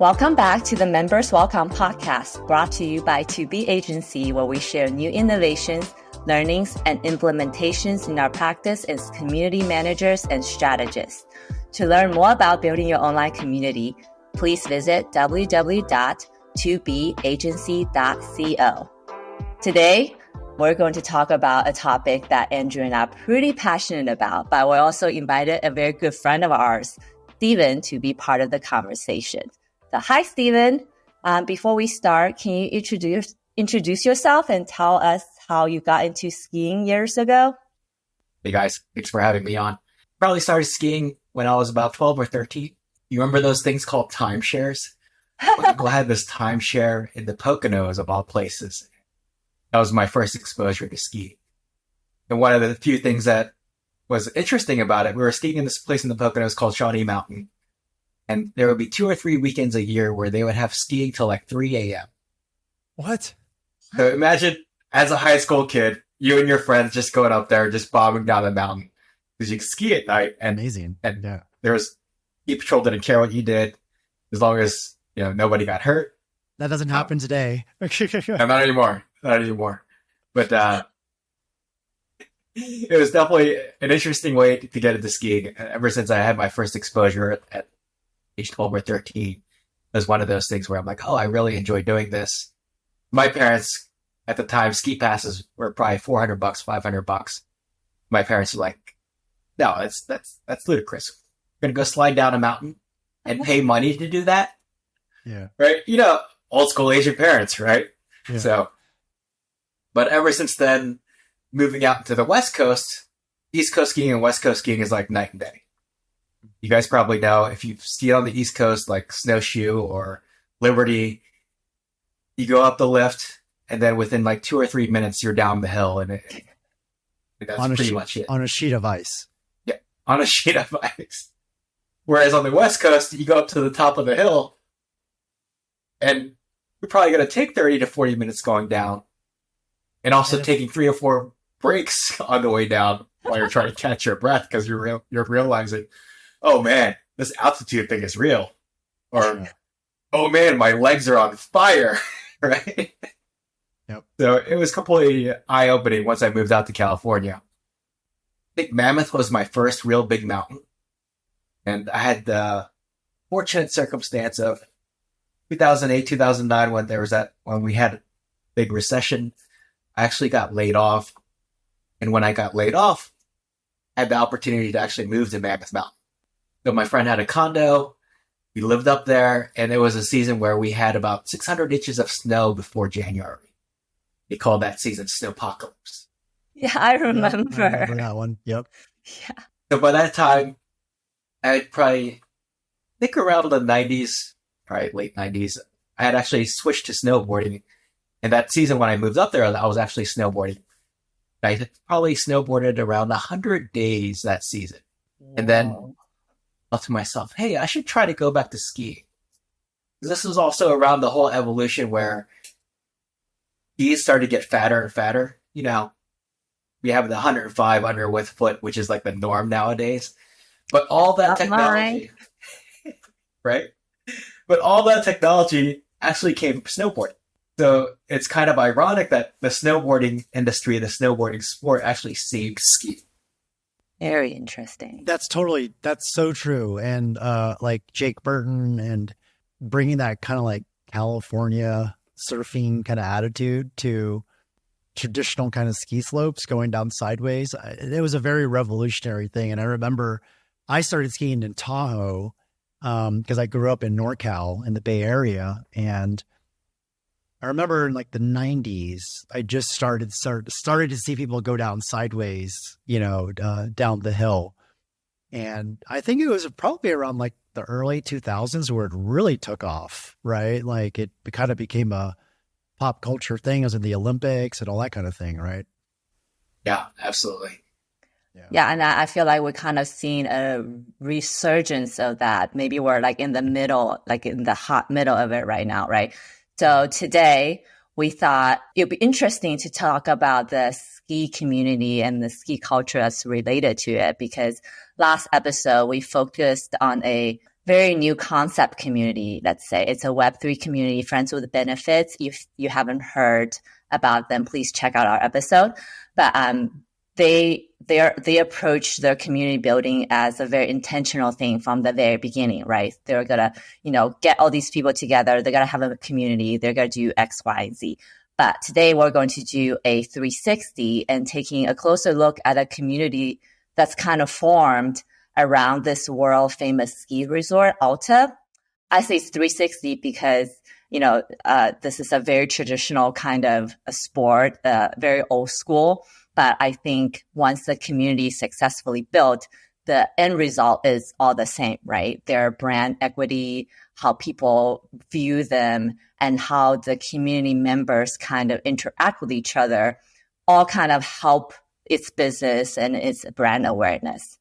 Welcome back to the Members Welcome podcast, brought to you by 2B Agency, where we share new innovations, learnings, and implementations in our practice as community managers and strategists. To learn more about building your online community, please visit www.2bagency.co. Today, we're going to talk about a topic that Andrew and I are pretty passionate about, but we also invited a very good friend of ours, Steven, to be part of the conversation. So hi, Steven. Before we start, can you introduce yourself and tell us how you got into skiing years ago? Hey guys, thanks for having me on. Probably started skiing when I was about 12 or 13. You remember those things called timeshares? People had this timeshare in the Poconos of all places. That was my first exposure to ski. And one of the few things that was interesting about it, we were skiing in this place in the Poconos called Shawnee Mountain. And there would be 2 or 3 weekends a year where they would have skiing till like 3 a.m. What? So imagine as a high school kid, you and your friends just going up there, just bombing down the mountain because you could ski at night. And, Amazing. And yeah. there was ski patrol didn't care what you did as long as, nobody got hurt. That doesn't happen today. Not anymore. Not anymore. But it was definitely an interesting way to get into skiing. Ever since I had my first exposure at age 12 or 13, it was one of those things where I'm like, oh, I really enjoy doing this. My parents at the time, ski passes were probably $400, $500. My parents were like, no, that's ludicrous. We're going to go slide down a mountain and pay money to do that. Yeah. Right. Old school Asian parents, right? Yeah. So, but ever since then, moving out to the West Coast, East Coast skiing and West Coast skiing is like night and day. You guys probably know if you've skied on the East Coast, like Snowshoe or Liberty, you go up the lift and then within like 2 or 3 minutes, you're down the hill and that's pretty much it. On a sheet of ice. Yeah. On a sheet of ice. Whereas on the West Coast, you go up to the top of the hill and you're probably going to take 30 to 40 minutes going down and also taking 3 or 4 breaks on the way down while you're trying to catch your breath because you're realizing, oh man, this altitude thing is real. Or, oh man, my legs are on fire, right? Yep. So it was completely eye-opening once I moved out to California. I think Mammoth was my first real big mountain. And I had the fortunate circumstance of 2008, 2009, when we had a big recession. I actually got laid off. And when I got laid off, I had the opportunity to actually move to Mammoth Mountain. So my friend had a condo. We lived up there. And it was a season where we had about 600 inches of snow before January. They called that season Snowpocalypse. Yeah, I remember. I remember that one. Yep. Yeah. So by that time, I'd probably think around the 90s, probably late 90s, I had actually switched to snowboarding. And that season when I moved up there, I was actually snowboarding. I had probably snowboarded around 100 days that season. Wow. And then I thought to myself, hey, I should try to go back to skiing. This was also around the whole evolution where skis started to get fatter and fatter. We have the 105 under width foot, which is like the norm nowadays. But all that technology, right? But all that technology actually came from snowboarding. So it's kind of ironic that the snowboarding industry, the snowboarding sport actually saved ski. Very interesting. That's so true. And like Jake Burton and bringing that kind of like California surfing kind of attitude to traditional kind of ski slopes going down sideways. It was a very revolutionary thing. And I remember I started skiing in Tahoe because I grew up in NorCal in the Bay Area. And I remember in like the 90s, I just started to see people go down sideways, down the hill. And I think it was probably around like the early 2000s where it really took off, right? Like it kind of became a pop culture thing. It was in the Olympics and all that kind of thing, right? Yeah, absolutely. Yeah, and I feel like we're kind of seeing a resurgence of that. Maybe we're like in the middle, like in the hot middle of it right now, right? So today we thought it'd be interesting to talk about the ski community and the ski culture that's related to it, because last episode we focused on a very new concept community, let's say. It's a Web3 community, friends with benefits. If you haven't heard about them, please check out our episode. But they approach their community building as a very intentional thing from the very beginning, right? They're gonna, get all these people together. They're gonna have a community. They're gonna do X, Y, and Z. But today we're going to do a 360 and taking a closer look at a community that's kind of formed around this world famous ski resort, Alta. I say it's 360 because, this is a very traditional kind of a sport, very old school. But I think once the community is successfully built, the end result is all the same, right? Their brand equity, how people view them, and how the community members kind of interact with each other, all kind of help its business and its brand awareness.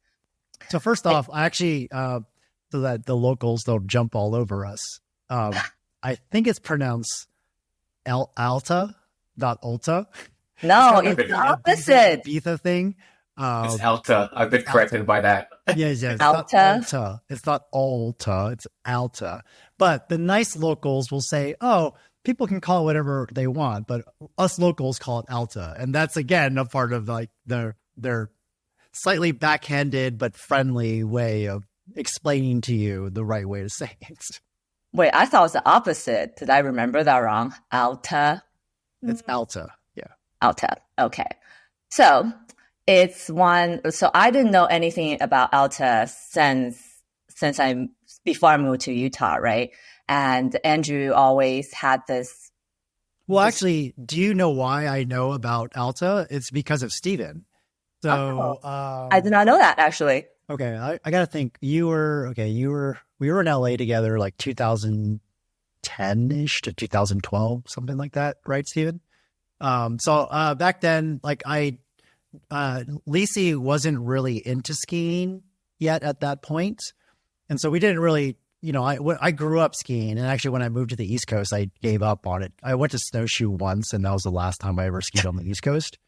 So first off, I actually, so that the locals don't jump all over us, I think it's pronounced Alta, not Ulta. No, it's the opposite. Ibiza thing. It's Alta. I've been corrected by that. Yes. Alta. It's not Alta. It's Alta. But the nice locals will say, oh, people can call it whatever they want, but us locals call it Alta. And that's, again, a part of like their slightly backhanded but friendly way of explaining to you the right way to say it. Wait, I thought it was the opposite. Did I remember that wrong? Alta? It's Alta. Yeah. Alta. Okay. So I didn't know anything about Alta before I moved to Utah, right? And Andrew always had this. Well, actually, do you know why I know about Alta? It's because of Steven. So I did not know that, actually. Okay, I got to think. We were in LA together like 2010-ish to 2012, something like that, right, Steven? So back then, like Lisi wasn't really into skiing yet at that point. And so we didn't really, I grew up skiing. And actually when I moved to the East Coast, I gave up on it. I went to snowshoe once and that was the last time I ever skied on the East Coast.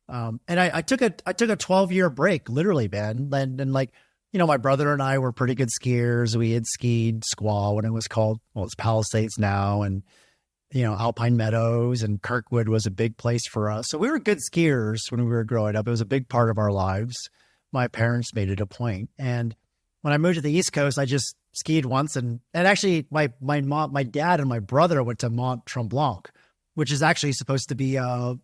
And I took a 12-year break, literally, man. And like, my brother and I were pretty good skiers. We had skied Squaw when it was called, it's Palisades now. And, Alpine Meadows and Kirkwood was a big place for us. So we were good skiers when we were growing up. It was a big part of our lives. My parents made it a point. And when I moved to the East Coast, I just skied once. And actually my dad and my brother went to Mont Tremblant, which is actually supposed to be a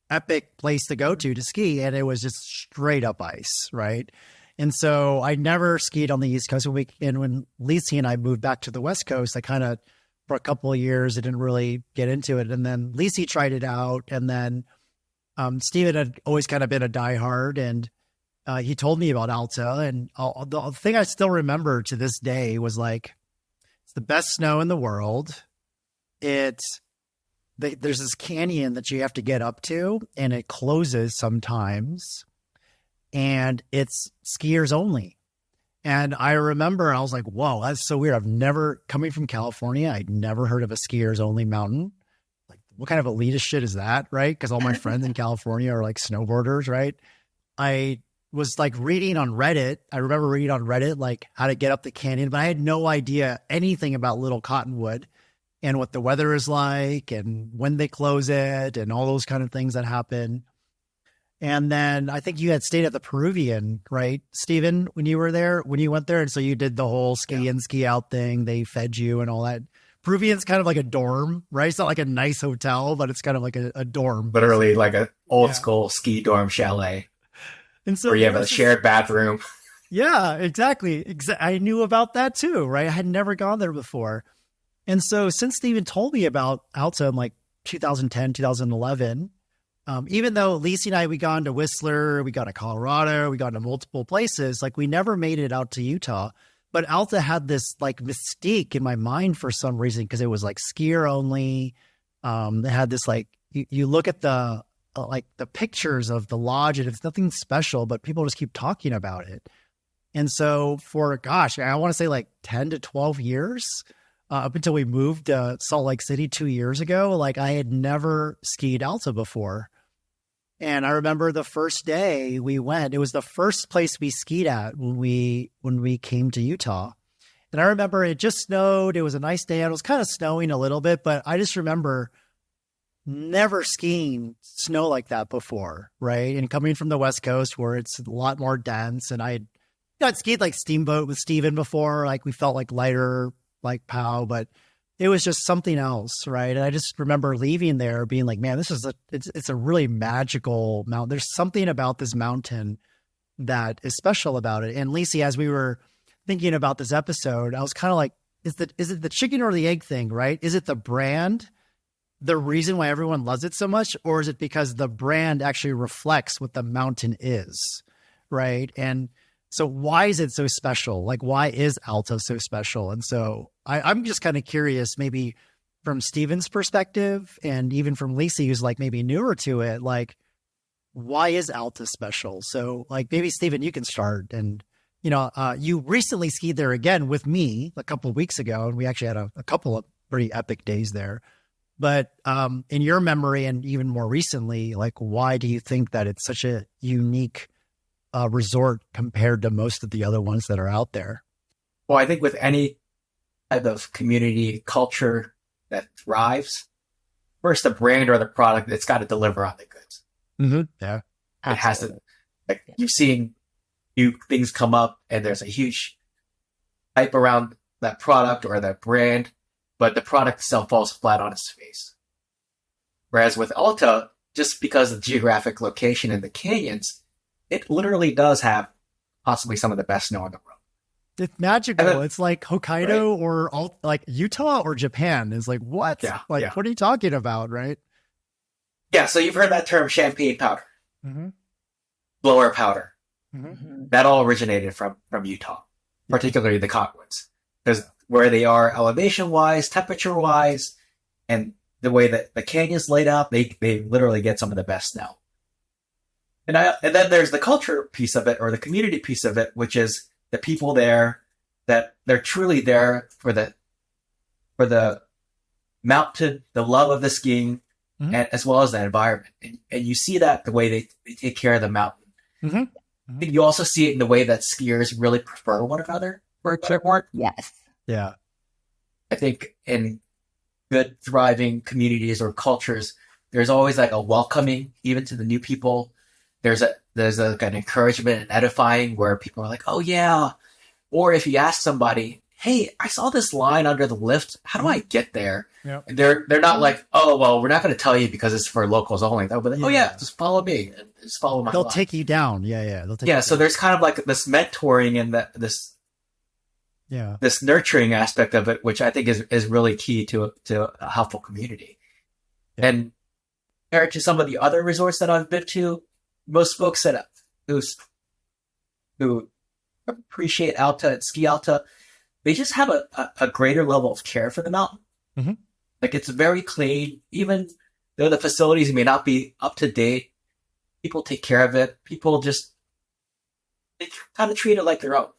epic place to go to ski. And it was just straight up ice. Right. And so I never skied on the East Coast. And when Lisi and I moved back to the West Coast, I kind of, for a couple of years, I didn't really get into it. And then Lisi tried it out. And then Steven had always kind of been a diehard. And he told me about Alta. And the thing I still remember to this day was like, it's the best snow in the world. There's this canyon that you have to get up to, and it closes sometimes. And it's skiers only. And I remember I was like, whoa, that's so weird. Coming from California, I'd never heard of a skiers only mountain. Like, what kind of elitist shit is that, right? Because all my friends in California are like snowboarders, right? I was like reading on Reddit. I remember reading on Reddit, like how to get up the canyon, but I had no idea anything about Little Cottonwood and what the weather is like and when they close it and all those kind of things that happen. And then I think you had stayed at the Peruvian, right, Steven, when you went there. And so you did the whole ski in, ski out thing. They fed you and all that. Peruvian's kind of like a dorm, right? It's not like a nice hotel, but it's kind of like a dorm. Literally like an old school ski dorm chalet. And so where you have a shared bathroom. Yeah, exactly. I knew about that too, right? I had never gone there before. And so since Steven told me about Alta in like 2010, 2011, even though Lisi and I, we gone to Whistler, we got to Colorado, we got to multiple places, like we never made it out to Utah. But Alta had this like mystique in my mind for some reason, because it was like skier only. They had this like, you look at the pictures of the lodge and it's nothing special, but people just keep talking about it. And so for, I want to say like 10 to 12 years, up until we moved to Salt Lake City 2 years ago, like I had never skied Alta before. And I remember the first day we went, it was the first place we skied at when we came to Utah. And I remember it just snowed. It was a nice day. It was kind of snowing a little bit, but I just remember never skiing snow like that before, right? And coming from the West Coast where it's a lot more dense, and I'd skied like Steamboat with Steven before, like we felt like lighter, like POW, but it was just something else, right? And I just remember leaving there being like, man, it's a really magical mountain. There's something about this mountain that is special about it. And Lacey, as we were thinking about this episode, I was kind of like, is it the chicken or the egg thing, right? Is it the brand, the reason why everyone loves it so much, or is it because the brand actually reflects what the mountain is, right? And so why is it so special? Like, why is Alta so special? And so I'm just kind of curious, maybe from Steven's perspective and even from Lacey, who's like maybe newer to it, like, why is Alta special? So like maybe Steven, you can start. And, you recently skied there again with me a couple of weeks ago, and we actually had a couple of pretty epic days there. But in your memory, and even more recently, like, why do you think that it's such a unique resort compared to most of the other ones that are out there? Well, I think with any type of community culture that thrives, first the brand or the product, it's got to deliver on the goods. Mm-hmm. Yeah, it has to. Like, you've seen new things come up, and there's a huge hype around that product or that brand, but the product itself falls flat on its face. Whereas with Alta, just because of the geographic location in the canyons, it literally does have possibly some of the best snow in the world. It's magical. It's like Hokkaido, right? Or like Utah or Japan. Is like, what? Yeah, what are you talking about, right? Yeah, so you've heard that term champagne powder. Mm-hmm. Blower powder. Mm-hmm. That all originated from Utah, particularly the Cottonwoods. There's where they are elevation-wise, temperature-wise, and the way that the canyon's laid out, they literally get some of the best snow. And then there's the culture piece of it, or the community piece of it, which is the people there, that they're truly there for the mountain, the love of the skiing, mm-hmm. and as well as the environment. And you see that the way they take care of the mountain. Mm-hmm. I think you also see it in the way that skiers really prefer one another for a trip work. Yes. Yeah. I think in good, thriving communities or cultures, there's always like a welcoming, even to the new people. There's like an encouragement and edifying where people are like, oh yeah. Or if you ask somebody, hey, I saw this line under the lift. How do I get there? Yep. And they're not like, oh, well, we're not going to tell you because it's for locals only. They'll be like, oh yeah, just follow me. Just follow my line. They'll take you down. Yeah. They'll take you down. So there's kind of like this mentoring and this nurturing aspect of it, which I think is really key to a helpful community. Yeah. And compared to some of the other resorts that I've been to, most folks who appreciate Alta and ski Alta, they just have a greater level of care for the mountain. Mm-hmm. Like, it's very clean, even though the facilities may not be up to date. People take care of it. People they kind of treat it like their own.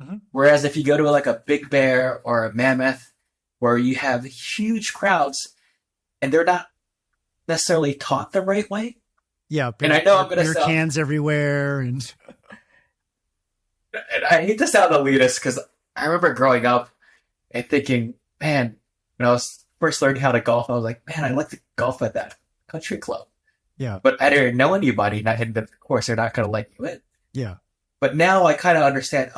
Mm-hmm. Whereas if you go to like a Big Bear or a Mammoth, where you have huge crowds and they're not necessarily taught the right way. Yeah. And I know I'm going to sound cans everywhere. And I hate to sound elitist, because I remember growing up and thinking, man, when I was first learning how to golf, I was like, man, I'd like to golf at that country club. Yeah. But I didn't know anybody, and of course they're not going to let you in. Yeah. But now I kind of understand,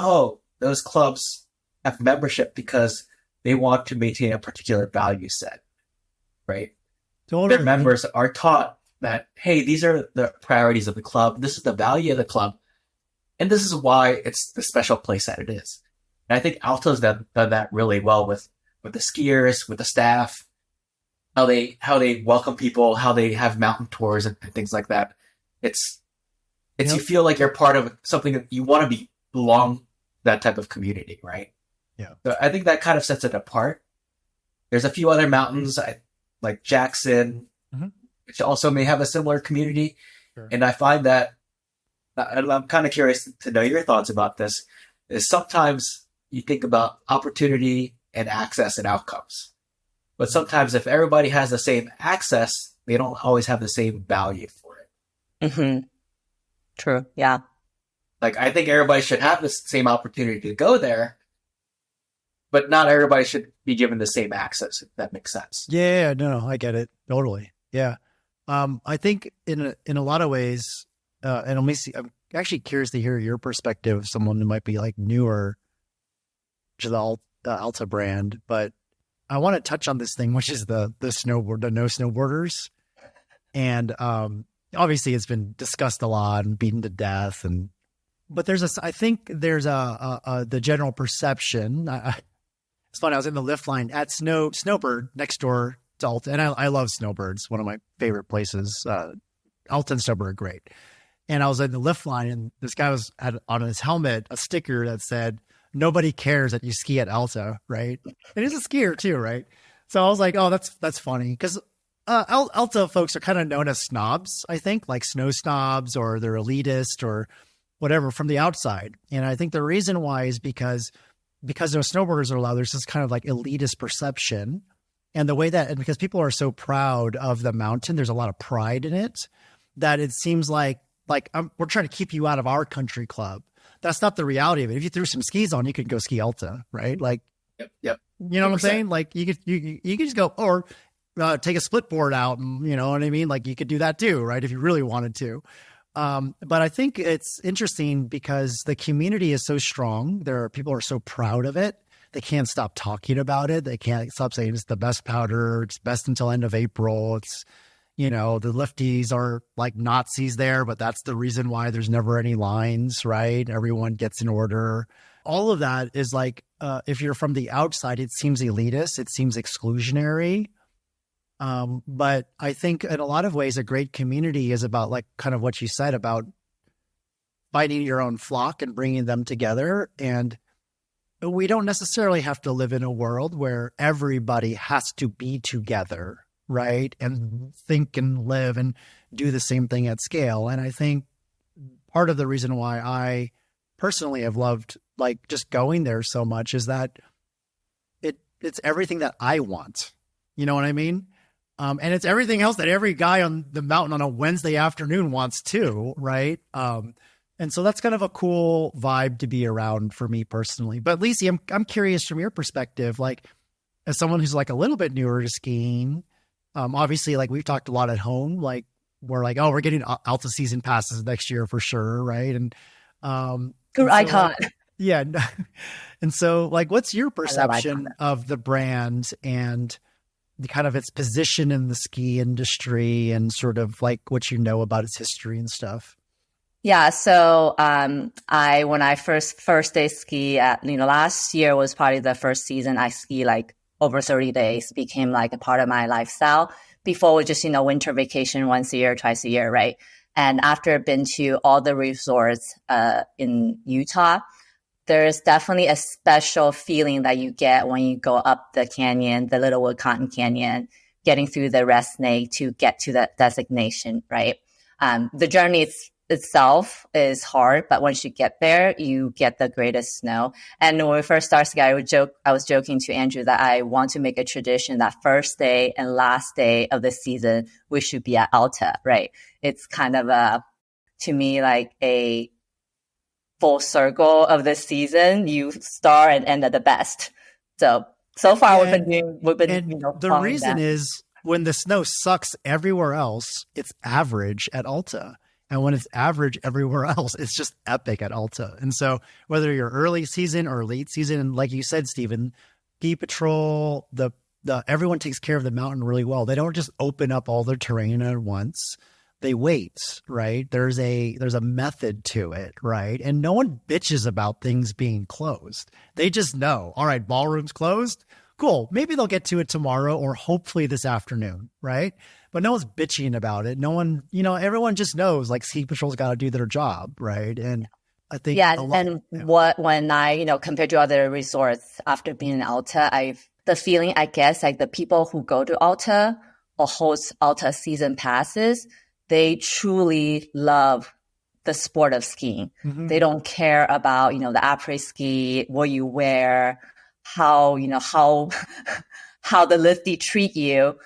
those clubs have membership because they want to maintain a particular value set, right? Totally. Their members are taught that, hey, these are the priorities of the club. This is the value of the club. And this is why it's the special place that it is. And I think Alta's done that really well with the skiers, with the staff, how they welcome people, how they have mountain tours and things like that. It's you feel like you're part of something that you want to belong to that type of community, right? Yeah. So I think that kind of sets it apart. There's a few other mountains like Jackson, mm-hmm. which also may have a similar community. Sure. And I find that, and I'm kind of curious to know your thoughts about this, is sometimes you think about opportunity and access and outcomes. But sometimes if everybody has the same access, they don't always have the same value for it. Mm-hmm. True. Yeah. Like, I think everybody should have the same opportunity to go there. but not everybody should be given the same access, if that makes sense. Yeah, no, I get it. Totally. Yeah. I think in a lot of ways, and let me see, I'm actually curious to hear your perspective, someone who might be like newer to the Alta brand, but I want to touch on this thing, which is the no snowboarders. And obviously it's been discussed a lot and beaten to death. But I think there's the general perception. It's funny. I was in the lift line at Snowbird next door to Alta, and I love Snowbirds, one of my favorite places. Alta and Snowbird are great. And I was in the lift line, and this guy had on his helmet a sticker that said, "Nobody cares that you ski at Alta," right? And he's a skier too, right? So I was like, oh, that's funny, because Alta folks are kind of known as snobs, I think, like snow snobs, or they're elitist or whatever from the outside. And I think the reason why is because no snowboarders are allowed, there's this kind of like elitist perception. And the way that, and because people are so proud of the mountain, there's a lot of pride in it, that it seems like we're trying to keep you out of our country club. That's not the reality of it. If you threw some skis on, you could go ski Alta, right? Like, yep. You know what I'm saying? Like you could just go, or take a split board out, and you know what I mean? Like you could do that too, right? If you really wanted to. But I think it's interesting because the community is so strong. People are so proud of it. They can't stop talking about it. They can't stop saying it's the best powder. It's best until end of April. It's, the lifties are like Nazis there, but that's the reason why there's never any lines, right? Everyone gets in order. All of that is like, if you're from the outside, it seems elitist. It seems exclusionary. But I think in a lot of ways, a great community is about like kind of what you said about finding your own flock and bringing them together. And we don't necessarily have to live in a world where everybody has to be together, right? And think and live and do the same thing at scale. And I think part of the reason why I personally have loved like just going there so much is that it's everything that I want. You know what I mean? And it's everything else that every guy on the mountain on a Wednesday afternoon wants too, right? And so that's kind of a cool vibe to be around for me personally. But Lisi, I'm curious from your perspective, like as someone who's like a little bit newer to skiing, obviously like we've talked a lot at home, like we're like, oh, we're getting Alta season passes next year for sure, right? And Good icon. Yeah. And so like, what's your perception of the brand and the kind of its position in the ski industry and sort of like what you know about its history and stuff? Yeah. So, when I first day ski at, last year was probably the first season I ski like over 30 days, became like a part of my lifestyle. Before was just, winter vacation once a year, twice a year. Right. And after I've been to all the resorts, in Utah, there's definitely a special feeling that you get when you go up the canyon, the Littlewood Cotton Canyon, getting through the Red Snake to get to that designation, right? The journey itself is hard, but once you get there, you get the greatest snow. And when we first started skiing, I was joking to Andrew that I want to make a tradition that first day and last day of the season, we should be at Alta, right? It's kind of to me, like a full circle of the season. You start and end at the best. So far we've been the reason is when the snow sucks everywhere else, it's average at Alta. And when it's average everywhere else, it's just epic at Alta. And so whether you're early season or late season, and like you said, Stephen, ski patrol, everyone takes care of the mountain really well. They don't just open up all their terrain at once. They wait, right? There's a method to it, right? And no one bitches about things being closed. They just know, all right, ballroom's closed. Cool. Maybe they'll get to it tomorrow or hopefully this afternoon, right? But no one's bitching about it. No one, everyone just knows like ski patrol's got to do their job, right? And I think when I, compared to other resorts after being in Alta, the feeling, I guess, like the people who go to Alta or host Alta season passes, they truly love the sport of skiing. Mm-hmm. They don't care about, the après ski, what you wear, how the lifty treat you.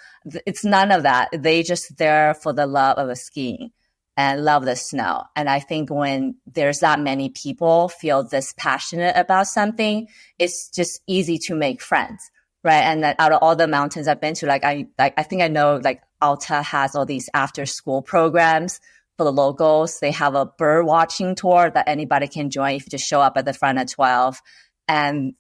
It's none of that. They just there for the love of skiing. and love the snow. And I think when there's not many people feel this passionate about something, it's just easy to make friends, right? And that out of all the mountains I've been to, I think I know like Alta has all these after school programs for the locals. They have a bird watching tour that anybody can join if you just show up at the front at 12. And,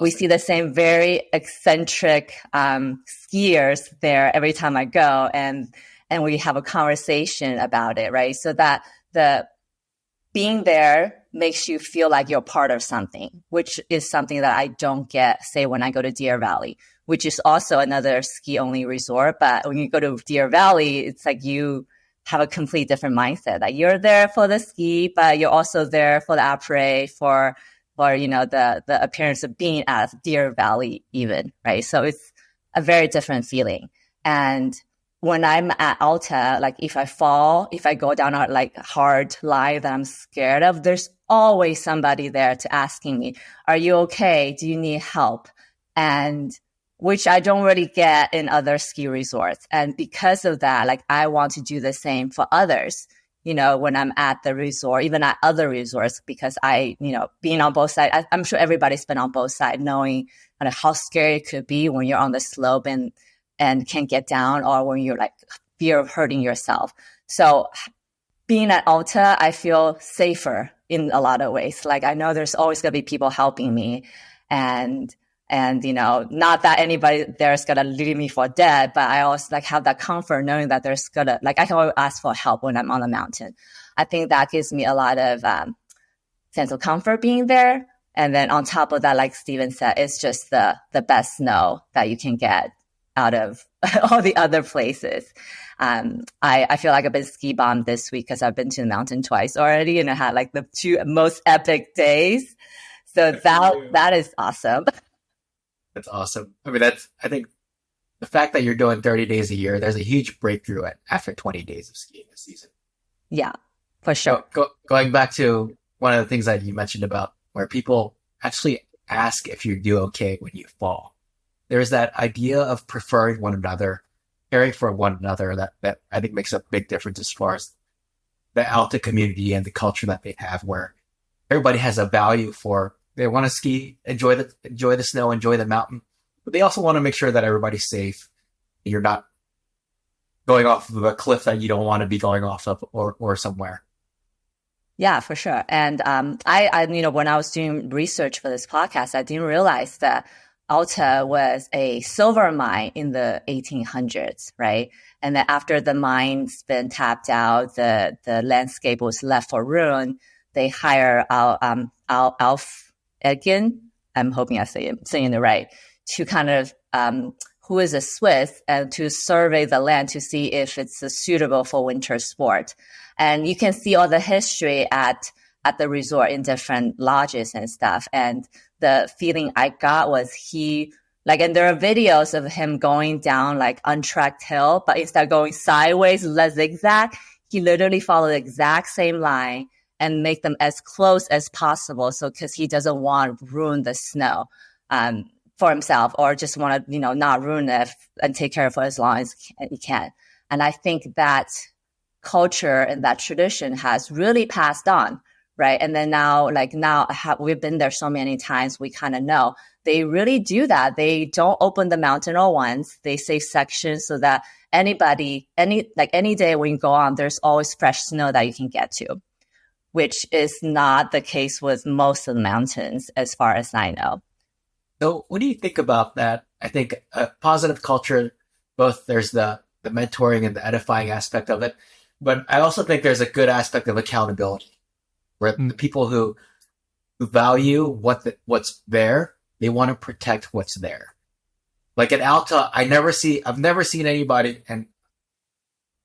we see the same very eccentric skiers there every time I go. And we have a conversation about it, right? So that the being there makes you feel like you're part of something, which is something that I don't get, say, when I go to Deer Valley, which is also another ski-only resort. But when you go to Deer Valley, it's like you have a complete different mindset. Like you're there for the ski, but you're also there for the après, for the appearance of being at Deer Valley even, right? So it's a very different feeling. And when I'm at Alta, like if I fall, if I go down a like hard line that I'm scared of, there's always somebody there to asking me, are you okay? Do you need help? And which I don't really get in other ski resorts. And because of that, like I want to do the same for others, when I'm at the resort, even at other resorts, because being on both sides, I'm sure everybody's been on both sides, knowing kind of how scary it could be when you're on the slope and can't get down, or when you're like fear of hurting yourself. So being at Alta, I feel safer in a lot of ways. Like I know there's always going to be people helping me, and not that anybody there is going to leave me for dead, but I also like have that comfort knowing that there's going to, like I can always ask for help when I'm on the mountain. I think that gives me a lot of sense of comfort being there. And then on top of that, like Steven said, it's just the best snow that you can get out of all the other places. I feel like I've been ski bombed this week because I've been to the mountain twice already, and I had like the 2 most epic days. So that is awesome. That's awesome. I mean, I think the fact that you're doing 30 days a year, there's a huge breakthrough after 20 days of skiing this season. Yeah, for sure. Going back to one of the things that you mentioned about where people actually ask if you do okay when you fall. There's that idea of preferring one another, caring for one another, that I think makes a big difference as far as the Alta community and the culture that they have, where everybody has a value for, they want to ski, enjoy the snow, enjoy the mountain, but they also want to make sure that everybody's safe. You're not going off of a cliff that you don't want to be going off of, or somewhere. Yeah, for sure. And I when I was doing research for this podcast, I didn't realize that Alta was a silver mine in the 1800s, right? And then after the mine's been tapped out, the landscape was left for ruin. They hire Alf Edgin, I'm hoping I'm saying it right, to kind of who is a Swiss, and to survey the land to see if it's suitable for winter sport. And you can see all the history at the resort in different lodges and stuff. And the feeling I got was and there are videos of him going down like untracked hill, but instead of going sideways, zigzag, he literally followed the exact same line and make them as close as possible. So, cause he doesn't want to ruin the snow, for himself, or just want to, not ruin it and take care of it as long as he can. And I think that culture and that tradition has really passed on, right? And then now we've been there so many times, we kind of know they really do that. They don't open the mountain all once. They save sections so that any day when you go on, there's always fresh snow that you can get to, which is not the case with most of the mountains, as far as I know. So what do you think about that? I think a positive culture, both there's the mentoring and the edifying aspect of it, but I also think there's a good aspect of accountability, where the people who value what's there, they want to protect what's there. Like at Alta, I've never seen anybody, and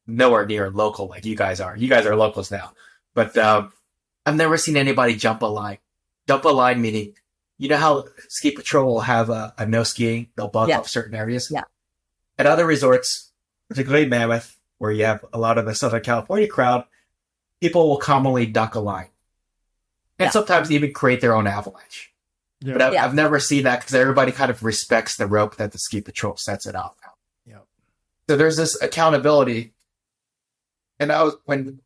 nowhere near local like you guys are. You guys are locals now, but I've never seen anybody jump a line. Jump a line meaning, you know how ski patrol will have a no skiing, they'll block off certain areas. Yeah. At other resorts, particularly Mammoth, where you have a lot of the Southern California crowd, people will commonly duck a line, and sometimes even create their own avalanche. Yeah. But I've never seen that because everybody kind of respects the rope that the ski patrol sets it off. Yeah. So there's this accountability. And when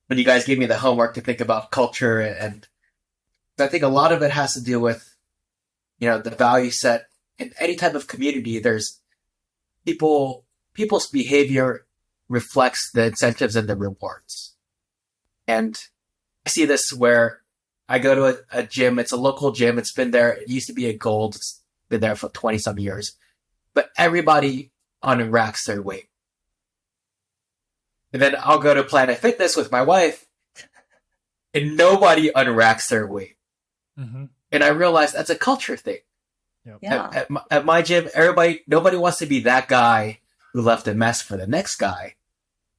when you guys gave me the homework to think about culture, and I think a lot of it has to do with, the value set in any type of community. There's people's behavior reflects the incentives and the rewards. And I see this where I go to a gym. It's a local gym. It's been there. It used to be a Gold. It's been there for 20 some years, but everybody unracks their weight. And then I'll go to Planet Fitness with my wife and nobody unracks their weight. Mm-hmm. And I realized that's a culture thing. Yep. Yeah. At my gym, nobody wants to be that guy who left a mess for the next guy.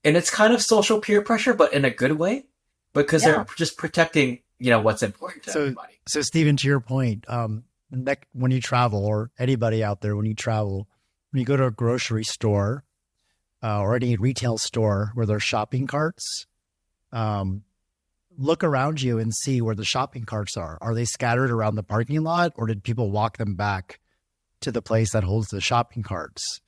And it's kind of social peer pressure, but in a good way, because they're just protecting, what's important to everybody. So Stephen, to your point, when you travel, or anybody out there, when you travel, when you go to a grocery store or any retail store where there's shopping carts, look around you and see where the shopping carts are. Are they scattered around the parking lot, or did people walk them back to the place that holds the shopping carts?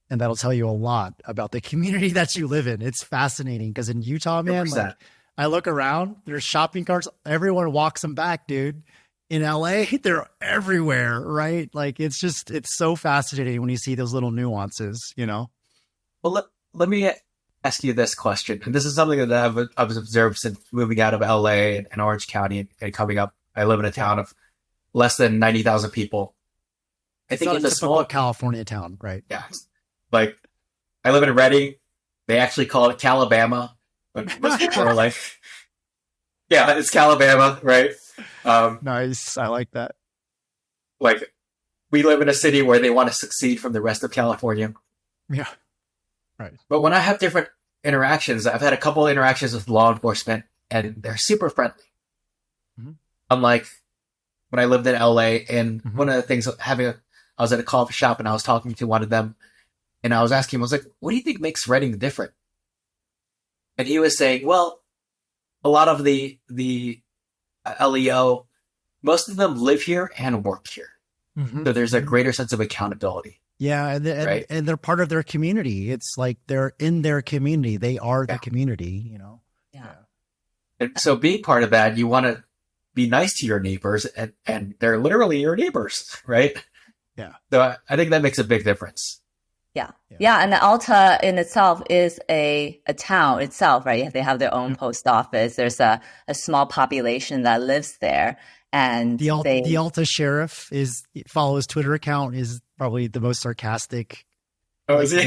And that'll tell you a lot about the community that you live in. It's fascinating because in Utah, man, like, I look around, there's shopping carts. Everyone walks them back, dude. In LA, they're everywhere, right? Like, it's so fascinating when you see those little nuances, Well, let me ask you this question. And this is something that I've observed since moving out of LA and Orange County and coming up. I live in a town of less than 90,000 people. I think it's a small California town, right? Yeah. Like, I live in Redding. They actually call it Calabama. But most people are like, yeah, it's Calabama, right? Nice. I like that. Like, we live in a city where they want to succeed from the rest of California. Yeah. Right. But when I have different interactions, I've had a couple interactions with law enforcement, and they're super friendly. Mm-hmm. Unlike when I lived in LA, and one of the things I was at a coffee shop and I was talking to one of them, and I was asking him, I was like, what do you think makes Redding different? And he was saying, well, a lot of the LEO, most of them live here and work here. Mm-hmm. So there's a greater sense of accountability. Yeah, and they're part of their community. It's like they're in their community. They are the community, Yeah. And so being part of that, you want to be nice to your neighbors, and they're literally your neighbors, right? Yeah. So I think that makes a big difference. Yeah. And Alta in itself is a town itself, right? They have their own post office. There's a small population that lives there. And the Alta sheriff follow his Twitter account is probably the most sarcastic. Oh, is he?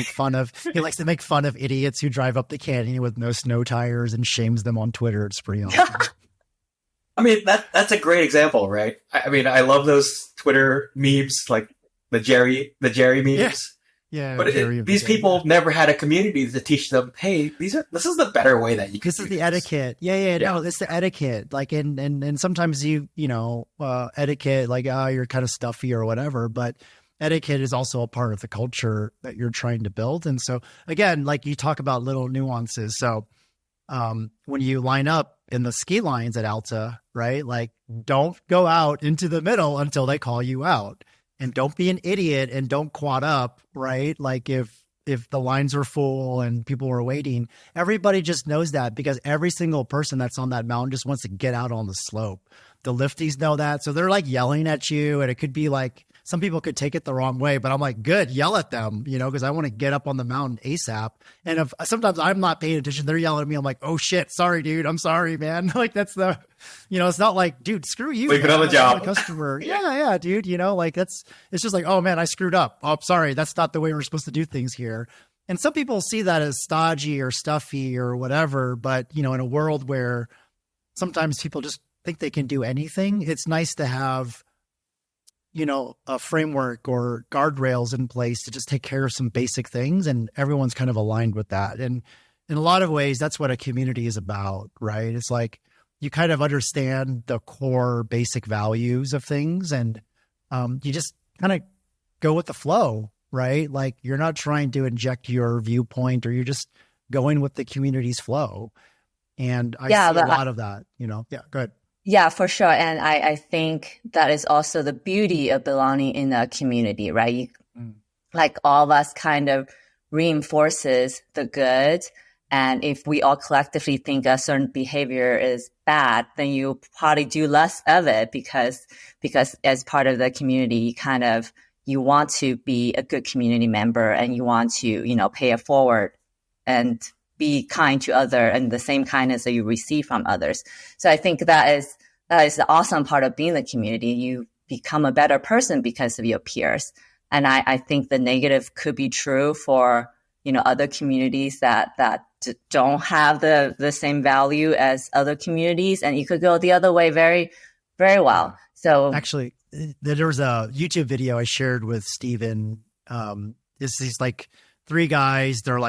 He likes to make fun of idiots who drive up the canyon with no snow tires and shames them on Twitter. It's pretty awesome. I mean, that's a great example, right? I mean, I love those Twitter memes, like the Jerry memes. Yeah, but these people never had a community to teach them, hey, this is the better way that you can. This is the etiquette. Yeah. No, it's the etiquette. Like, and sometimes etiquette, like, you're kind of stuffy or whatever, but etiquette is also a part of the culture that you're trying to build. And so again, like you talk about little nuances. So, when you line up in the ski lines at Alta, right? Like, don't go out into the middle until they call you out. And don't be an idiot and don't quad up, right? Like if the lines are full and people are waiting, everybody just knows that because every single person that's on that mountain just wants to get out on the slope. The lifties know that. So they're like yelling at you, and it could be like, some people could take it the wrong way, but I'm like, good, yell at them, because I want to get up on the mountain ASAP. And if sometimes I'm not paying attention, they're yelling at me. I'm like, oh shit, sorry, dude. I'm sorry, man. Like that's it's not like, dude, screw you. Leave another job. Customer. Yeah, dude. Like it's just like, oh man, I screwed up. Oh, I'm sorry. That's not the way we're supposed to do things here. And some people see that as stodgy or stuffy or whatever. But, in a world where sometimes people just think they can do anything, it's nice to have, a framework or guardrails in place to just take care of some basic things. And everyone's kind of aligned with that. And in a lot of ways, that's what a community is about, right? It's like you kind of understand the core basic values of things, and you just kind of go with the flow, right? Like you're not trying to inject your viewpoint, or you're just going with the community's flow. And I see a lot of that, Yeah, go ahead. Yeah, for sure. And I think that is also the beauty of belonging in a community, right? Like all of us kind of reinforces the good And if we all collectively think a certain behavior is bad, then you probably do less of it because as part of the community, you want to be a good community member and you want to, pay it forward and be kind to other and the same kindness that you receive from others. So I think that is the awesome part of being in the community. You become a better person because of your peers. And I think the negative could be true for, other communities that don't have the same value as other communities. And you could go the other way very, very well. So actually, there was a YouTube video I shared with Steven. It's these like 3 guys. They're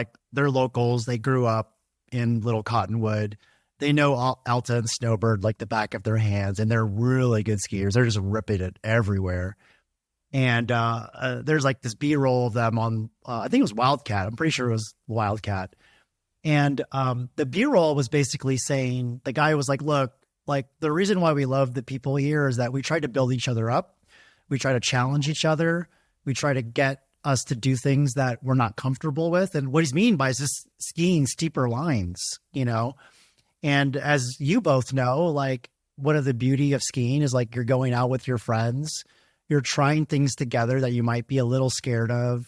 locals. They grew up in Little Cottonwood. They know Alta and Snowbird like the back of their hands, and they're really good skiers. They're just ripping it everywhere. And there's like this B-roll of them on, I think it was Wildcat. I'm pretty sure it was Wildcat. And the B-roll was basically saying, the guy was like, look, like the reason why we love the people here is that we try to build each other up. We try to challenge each other. We try to get us to do things that we're not comfortable with. And what he's mean by is just skiing steeper lines, And as you both know, like one of the beauty of skiing is like you're going out with your friends. You're trying things together that you might be a little scared of.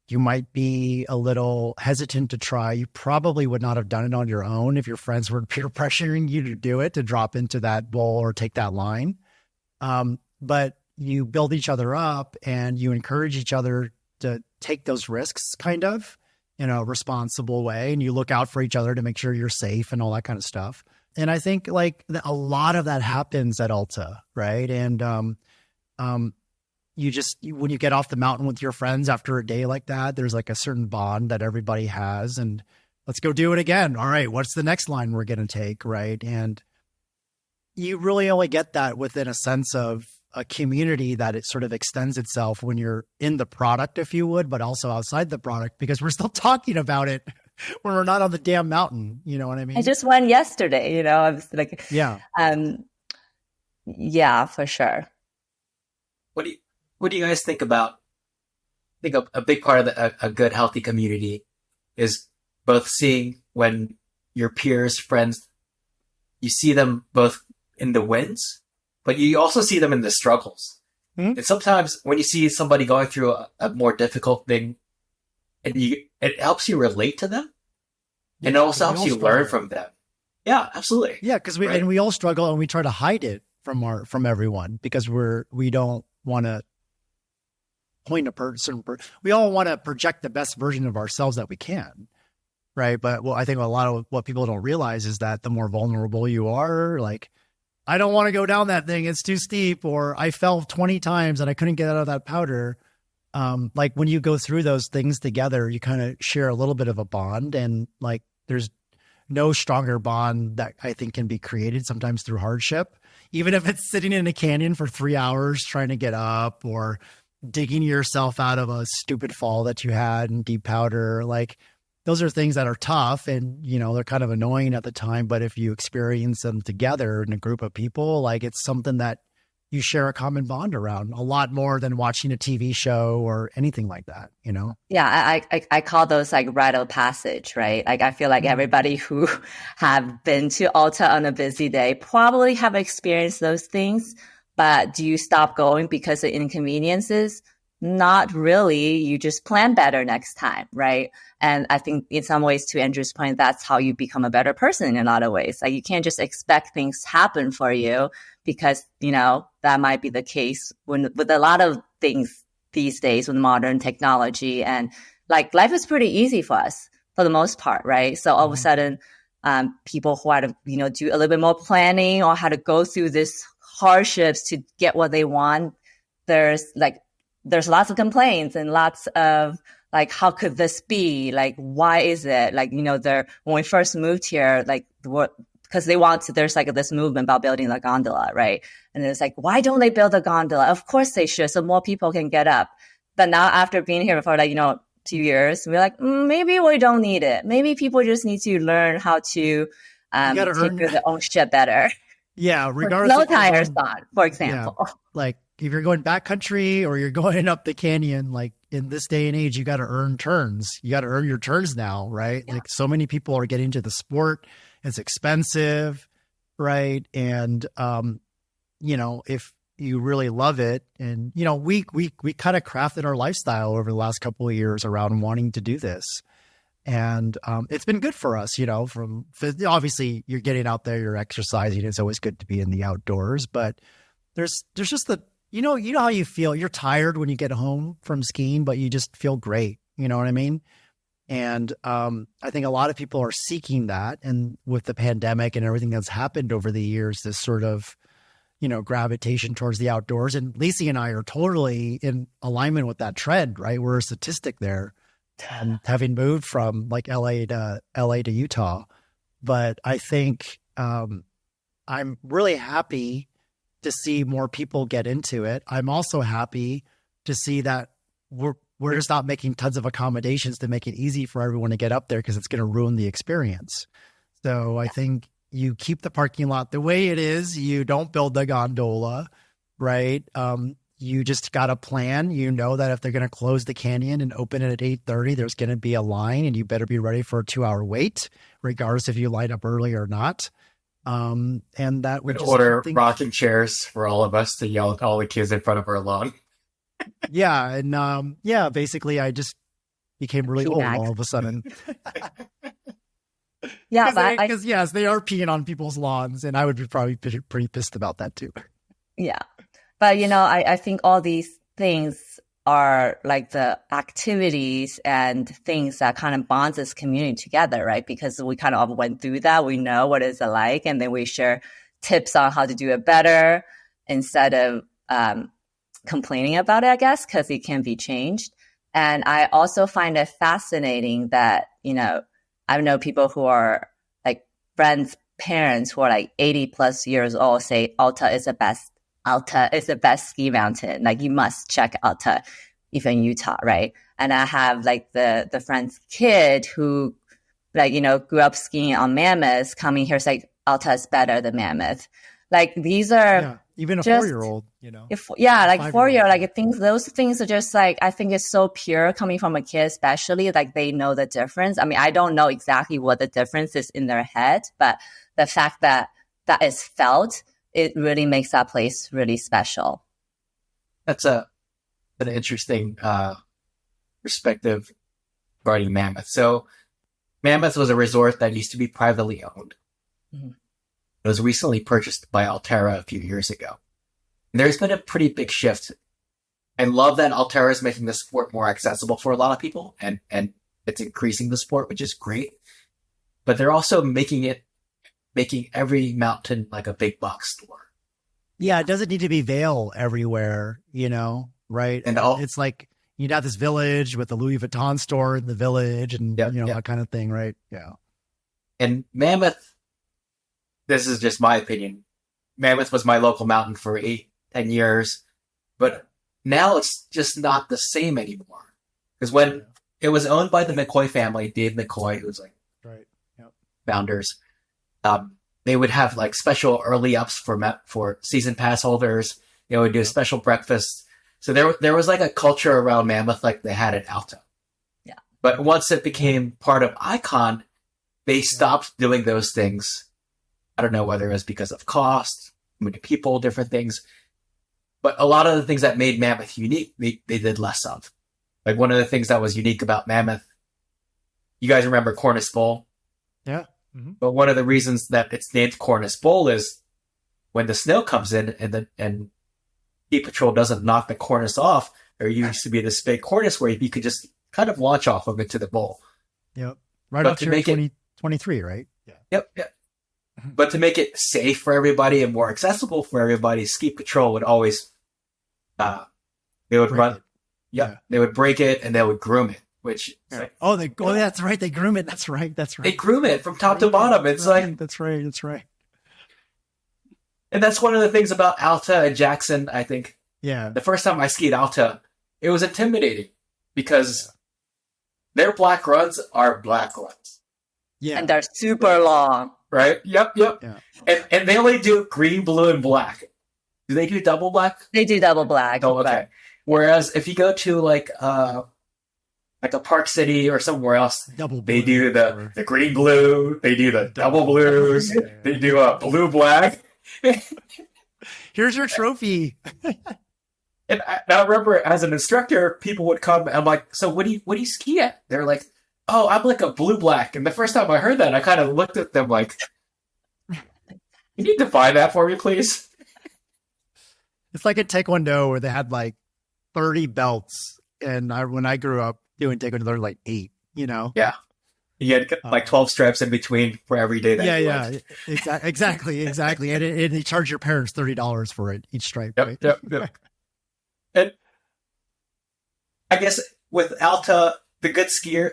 You might be a little hesitant to try. You probably would not have done it on your own if your friends were peer pressuring you to do it, to drop into that bowl or take that line. But you build each other up and you encourage each other to take those risks kind of in a responsible way. And you look out for each other to make sure you're safe and all that kind of stuff. And I think like a lot of that happens at Alta, right? And when you get off the mountain with your friends after a day like that, there's like a certain bond that everybody has, and let's go do it again. All right, what's the next line we're going to take, right? And you really only get that within a sense of a community that it sort of extends itself when you're in the product, if you would, but also outside the product, because we're still talking about it when we're not on the damn mountain. You know what I mean? I just went yesterday, I was like, yeah, for sure. What do you guys think about? I think a big part of a good, healthy community is both seeing when your peers, friends, you see them both in the wins, but you also see them in the struggles. Mm-hmm. And sometimes when you see somebody going through a more difficult thing, and it helps you relate to them, and it also helps you learn from them. Yeah, absolutely. Yeah, because we all struggle, and we try to hide it from everyone because we don't want to point a person. We all want to project the best version of ourselves that we can, right? But I think a lot of what people don't realize is that the more vulnerable you are, like, I don't want to go down that thing, it's too steep, or I fell 20 times and I couldn't get out of that powder. Like when you go through those things together, you kind of share a little bit of a bond, and like there's no stronger bond that I think can be created sometimes through hardship, even if it's sitting in a canyon for 3 hours trying to get up, or digging yourself out of a stupid fall that you had in deep powder. Like those are things that are tough and, they're kind of annoying at the time. But if you experience them together in a group of people, like it's something that you share a common bond around a lot more than watching a TV show or anything like that, Yeah, I call those like rite of passage, right? Like I feel like everybody who have been to Alta on a busy day probably have experienced those things. But do you stop going because of inconveniences? Not really. You just plan better next time, right? And I think in some ways, to Andrew's point, that's how you become a better person in a lot of ways. Like you can't just expect things to happen for you because, that might be the case with a lot of things these days with modern technology. And like life is pretty easy for us for the most part, right? So all of a sudden, people who had to, do a little bit more planning or had to go through this hardships to get what they want, there's lots of complaints and lots of like, how could this be? Like, why is it? Like, when we first moved here, like because there's like this movement about building the gondola, right? And it's like, why don't they build a gondola? Of course they should, so more people can get up. But now after being here for 2 years, we're like, maybe we don't need it. Maybe people just need to learn how to take care of their own shit better. Yeah, regardless. No tires on, for example. Yeah, like if you're going backcountry or you're going up the canyon, like in this day and age, you got to earn turns. You got to earn your turns now, right? Yeah. Like so many people are getting into the sport. It's expensive, right? And, if you really love it, and, we kind of crafted our lifestyle over the last couple of years around wanting to do this. And it's been good for us, from obviously you're getting out there, you're exercising. It's always good to be in the outdoors, but there's just you know how you feel. You're tired when you get home from skiing, but you just feel great. You know what I mean? And I think a lot of people are seeking that. And with the pandemic and everything that's happened over the years, this sort of, gravitation towards the outdoors. And Lacey and I are totally in alignment with that trend, right? We're a statistic there, having moved from like LA to Utah. But I think I'm really happy to see more people get into it. I'm also happy to see that we're just not making tons of accommodations to make it easy for everyone to get up there, because it's going to ruin the experience. So I think you keep the parking lot the way it is. You don't build the gondola, right? You just got a plan. You know that if they're going to close the canyon and open it at 8:30, there's going to be a line, and you better be ready for a 2-hour wait, regardless if you line up early or not. And that would order rocking chairs for all of us to yell at all the kids in front of our lawn. Yeah. And basically I just became really old all of a sudden. Yeah, because yes, they are peeing on people's lawns, and I would be probably pretty pissed about that too. Yeah. But, I think all these things are like the activities and things that kind of bonds this community together, right? Because we kind of went through that. We know what it's like, and then we share tips on how to do it better instead of complaining about it, I guess, because it can be changed. And I also find it fascinating that, I know people who are like friends, parents who are like 80 plus years old say Alta is the best ski mountain. Like, you must check Alta, even in Utah, right? And I have like the friend's kid who grew up skiing on Mammoth, coming here, is like, Alta is better than Mammoth. Like, these are even a just 4-year-old, like 4-year-old, like those things are just like, I think it's so pure coming from a kid, especially like they know the difference. I mean, I don't know exactly what the difference is in their head, but the fact that is felt, it really makes that place really special. That's an interesting perspective regarding Mammoth. So Mammoth was a resort that used to be privately owned. Mm-hmm. It was recently purchased by Alterra a few years ago. And there's been a pretty big shift. I love that Alterra is making the sport more accessible for a lot of people, and it's increasing the sport, which is great. But they're also making every mountain like a big box store. Yeah, it doesn't need to be Vail everywhere, right? And it's like you'd have this village with the Louis Vuitton store in the village, and that kind of thing, right? Yeah. And Mammoth, this is just my opinion, Mammoth was my local mountain for 8-10 years, but now it's just not the same anymore. Because when it was owned by the McCoy family, Dave McCoy, who's like founders, they would have like special early ups for season pass holders. They would do a special breakfast. So there was like a culture around Mammoth like they had at Alta. Yeah. But once it became part of Icon, they stopped doing those things. I don't know whether it was because of cost, many people, different things. But a lot of the things that made Mammoth unique, they did less of. Like one of the things that was unique about Mammoth, you guys remember Cornice Bowl? Yeah. Mm-hmm. But one of the reasons that it's named Cornice Bowl is when the snow comes in and Ski Patrol doesn't knock the cornice off, there used to be this big cornice where you could just kind of launch off of it to the bowl. Yep. Right up to 2023, right? Yeah. Yep. But to make it safe for everybody and more accessible for everybody, Ski Patrol would always, they would they would break it and they would groom it, which like, that's right. They groom it. That's right. They groom it from top to bottom. It's like, that's right. And that's one of the things about Alta and Jackson, I think. Yeah. The first time I skied Alta, it was intimidating because their black runs are black runs. Yeah. And they're super long. Right? Yep. Yeah. And they only do green, blue, and black. Do they do double black? They do double black. Oh, okay. Whereas if you go to like a Park City or somewhere else, they do the green blue, they do the double blues, they do a blue black. Here's your trophy. And I remember as an instructor, people would come and I'm like, so what do you ski at? They're like, oh, I'm like a blue black. And the first time I heard that, I kind of looked at them like, can you define that for me, please? It's like a Taekwondo where they had like 30 belts. And when I grew up doing Taekwondo, there were like 8, you know? Yeah. You had like 12 straps in between for every day. That Exactly. And they charge your parents $30 for it, each stripe. Yep, right? yep. And I guess with Alta, the good skier,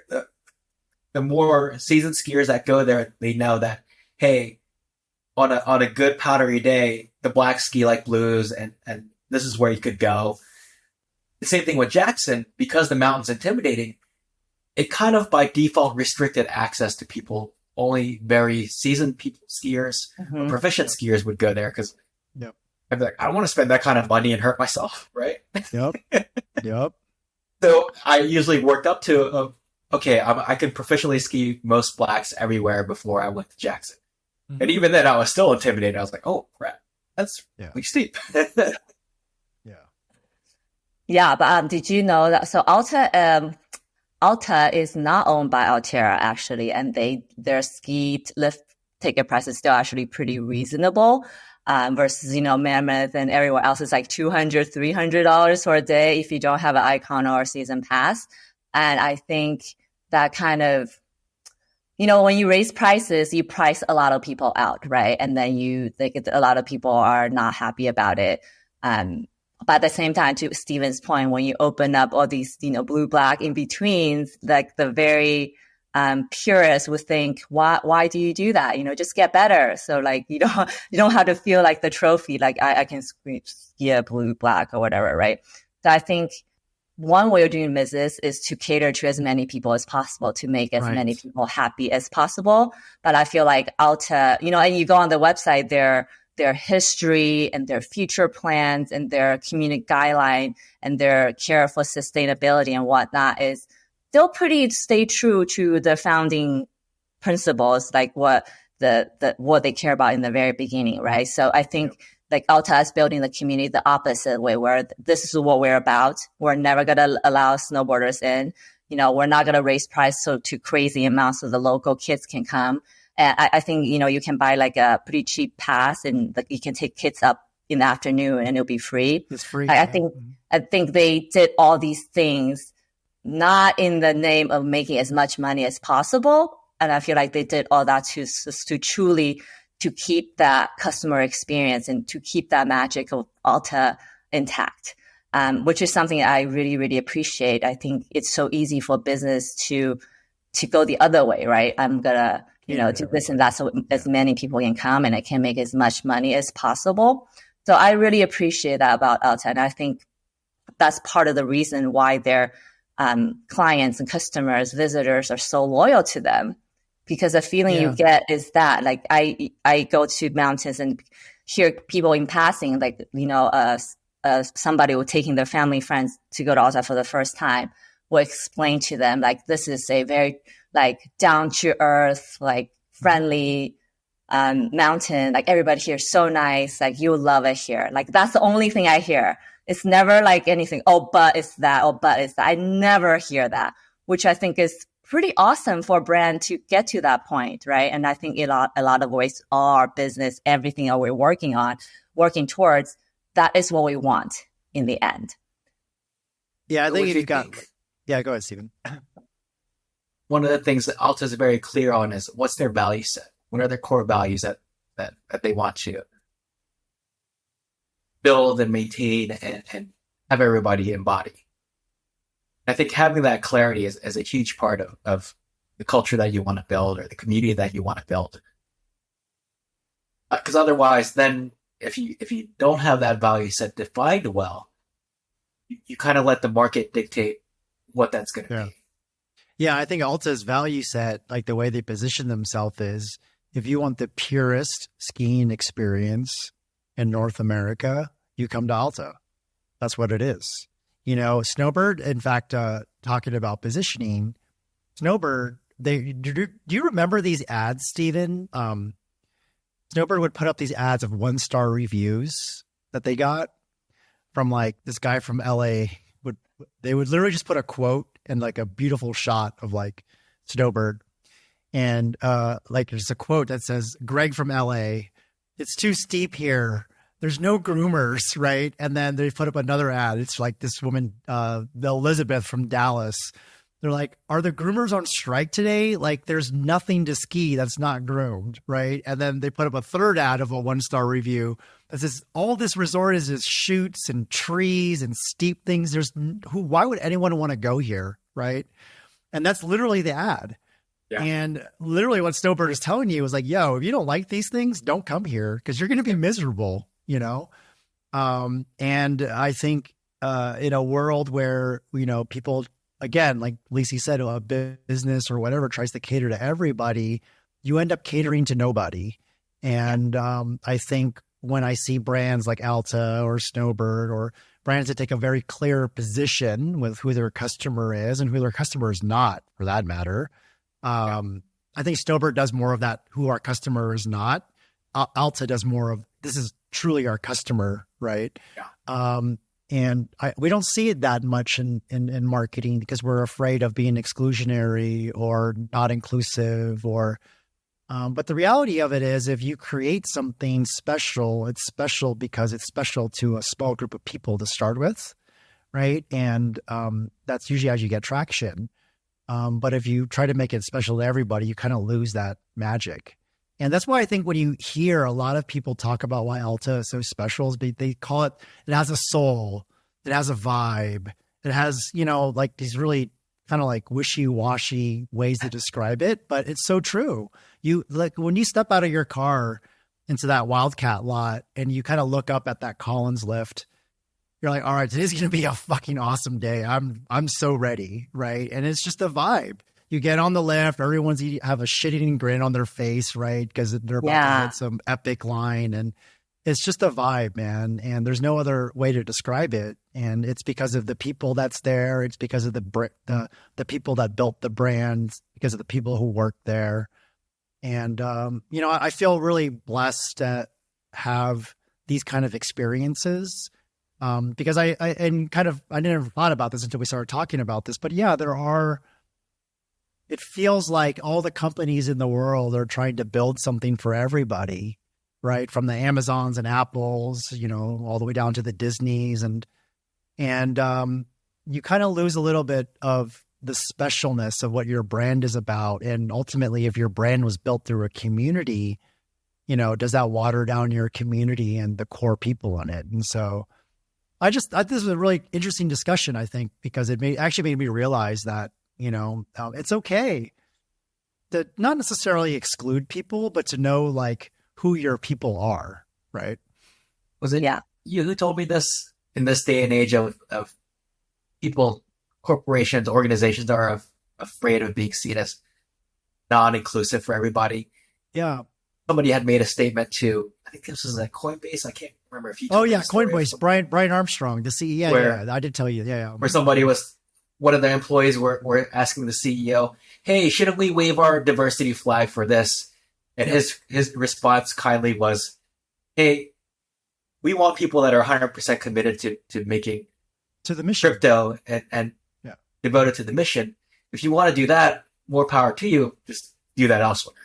the more seasoned skiers that go there, they know that, hey, on a good powdery day, the blacks ski like blues, and this is where you could go. The same thing with Jackson, because the mountain's intimidating, it kind of by default restricted access to people. Only very seasoned skiers, proficient skiers would go there because I'd be like, I don't want to spend that kind of money and hurt myself, right? Yep. So I usually worked up to, okay, I can proficiently ski most blacks everywhere before I went to Jackson. Mm-hmm. And even then I was still intimidated. I was like, oh crap, that's really steep. Yeah, but did you know that? So Alta is not owned by Altera actually, and their ski lift ticket price is still actually pretty reasonable. Versus, Mammoth and everywhere else is like $200, $300 for a day if you don't have an Icon or a season pass. And I think that kind of, when you raise prices, you price a lot of people out, right? And then a lot of people are not happy about it. But at the same time, to Steven's point, when you open up all these, blue, black in betweens, like the very purists would think, why do you do that? Just get better. So like, you don't have to feel like the trophy, like I can ski a blue, black or whatever. Right. So I think one way of doing business is to cater to as many people as possible, to make as many people happy as possible. But I feel like Alta, and you go on the website, their history and their future plans and their community guideline and their care for sustainability and whatnot is still pretty stay true to the founding principles, like what they care about in the very beginning, right? So I think like Alta is building the community the opposite way, where this is what we're about. We're never going to allow snowboarders in. We're not going to raise price to crazy amounts so the local kids can come. And I think, you can buy like a pretty cheap pass and like you can take kids up in the afternoon and it'll be free. It's free. I think they did all these things not in the name of making as much money as possible. And I feel like they did all that to truly to keep that customer experience and to keep that magic of Alta intact, which is something I really, really appreciate. I think it's so easy for business to go the other way, right? I'm going to, do this and that so as many people can come and I can make as much money as possible. So I really appreciate that about Alta. And I think that's part of the reason why their clients and customers, visitors are so loyal to them, because the feeling you get is that like I go to mountains and hear people in passing, like, somebody will taking their family friends to go to Alta for the first time will explain to them, like, this is a very like down to earth, like friendly mountain. Like everybody here is so nice. Like you'll love it here. Like that's the only thing I hear. It's never like anything. Oh, but it's that. Oh, but it's that. I never hear that, which I think is pretty awesome for a brand to get to that point, right? And I think a lot of ways, all our business, everything that we're working towards, that is what we want in the end. Yeah, I think you've got. Yeah, go ahead, Stephen. One of the things that Alta is very clear on is what's their value set. What are their core values that they want to build and maintain and have everybody embody. I think having that clarity is a huge part of the culture that you want to build or the community that you want to build. Because otherwise, then if you don't have that value set defined well, you kind of let the market dictate what that's going to be. Yeah, I think Alta's value set, like the way they position themselves is, if you want the purest skiing experience in North America, you come to Alta. That's what it is. You know, Snowbird, in fact, talking about positioning, Snowbird, do you remember these ads, Steven? Snowbird would put up these ads of 1-star reviews that they got from like this guy from LA. They would literally just put a quote and like a beautiful shot of like Snowbird. And like there's a quote that says, Greg from LA, it's too steep here. There's no groomers, right? And then they put up another ad. It's like this woman, the Elizabeth from Dallas. They're like, are the groomers on strike today? Like there's nothing to ski that's not groomed, right? And then they put up a third ad of a 1-star review that says, all this resort is chutes and trees and steep things. Why would anyone want to go here, right? And that's literally the ad. Yeah. And literally what Snowbird is telling you is like, yo, if you don't like these things, don't come here because you're going to be miserable, you know? And I think in a world where, you know, people, again, like Lacey said, a business or whatever tries to cater to everybody, you end up catering to nobody. And I think when I see brands like Alta or Snowbird or brands that take a very clear position with who their customer is and who their customer is not, for that matter, I think Snowbird does more of that, who our customer is not. Alta does more of, this is truly our customer, right? Yeah. And we don't see it that much in marketing because we're afraid of being exclusionary or not inclusive or, but the reality of it is if you create something special, it's special because it's special to a small group of people to start with, right? And that's usually as you get traction. But if you try to make it special to everybody, you kind of lose that magic. And that's why I think when you hear a lot of people talk about why Alta is so special, is they call it has a soul, it has a vibe, it has, you know, like these really kind of like wishy-washy ways to describe it, but it's so true. You like when you step out of your car into that Wildcat lot and you kind of look up at that Collins lift, you're like, all right, today's going to be a fucking awesome day. I'm so ready. Right. And it's just a vibe. You get on the lift, everyone's have a shit-eating grin on their face, right? Because they're about to hit some epic line. And it's just a vibe, man. And there's no other way to describe it. And it's because of the people that's there. It's because of the people that built the brand, because of the people who work there. And, you know, I feel really blessed to have these kind of experiences. Because I never thought about this until we started talking about this, but yeah, it feels like all the companies in the world are trying to build something for everybody, right? From the Amazons and Apples, you know, all the way down to the Disneys and you kind of lose a little bit of the specialness of what your brand is about. And ultimately, if your brand was built through a community, you know, does that water down your community and the core people in it? And so this was a really interesting discussion, I think, because it actually made me realize that, you know, it's okay to not necessarily exclude people, but to know like who your people are, right? Was it you who told me this in this day and age of people, corporations, organizations are afraid of being seen as non-inclusive for everybody? Yeah. Somebody had made a statement to, I think this was at Coinbase. I can't remember if you. Oh yeah, Coinbase. Brian Armstrong, the CEO. Yeah, I did tell you. Yeah. Where one of the employees were asking the CEO, "Hey, shouldn't we wave our diversity flag for this?" And his response kindly was, "Hey, we want people that are 100% committed to making to the mission, crypto and devoted to the mission. If you want to do that, more power to you. Just do that elsewhere."